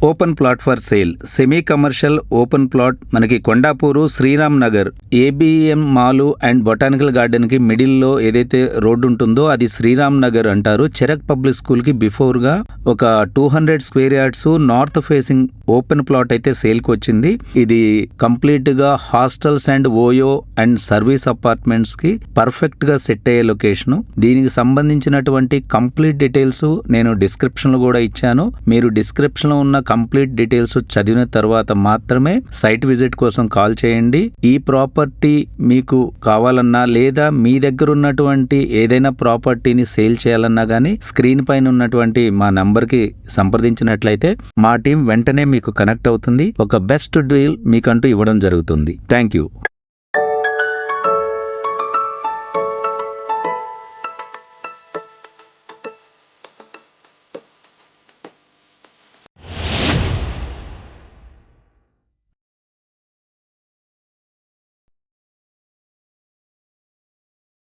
Open plot for sale, semi commercial open plot మనకి Kondapur Sriram Nagar ABM mall and botanical garden కి middle లో ఏదైతే road ఉంటుందో అది శ్రీరామ్ నగర్ అంటారు. చెరక్ పబ్లిక్ స్కూల్ కి బిఫోర్ గా ఒక 200 square yards north facing open plot అయితే సేల్ కి వచ్చింది. ఇది కంప్లీట్ గా hostels and OYO and service apartments కి పర్ఫెక్ట్ గా సెట్ అయ్యే లొకేషన్. దీనికి సంబంధించినటువంటి కంప్లీట్ డీటెయిల్స్ నేను డిస్క్రిప్షన్ లో కూడా ఇచ్చాను. మీరు డిస్క్రిప్షన్ లో ఉన్న కంప్లీట్ డీటెయిల్స్ చదివిన తర్వాత మాత్రమే సైట్ విజిట్ కోసం కాల్ చేయండి. ఈ ప్రాపర్టీ మీకు కావాలన్నా లేదా మీ దగ్గర ఉన్నటువంటి ఏదైనా ప్రాపర్టీని సేల్ చేయాలన్నా గానీ స్క్రీన్ పైన ఉన్నటువంటి మా నంబర్ కి సంప్రదించినట్లయితే మా టీం వెంటనే మీకు కనెక్ట్ అవుతుంది. ఒక బెస్ట్ డీల్ మీకంటూ ఇవ్వడం జరుగుతుంది. Thank you.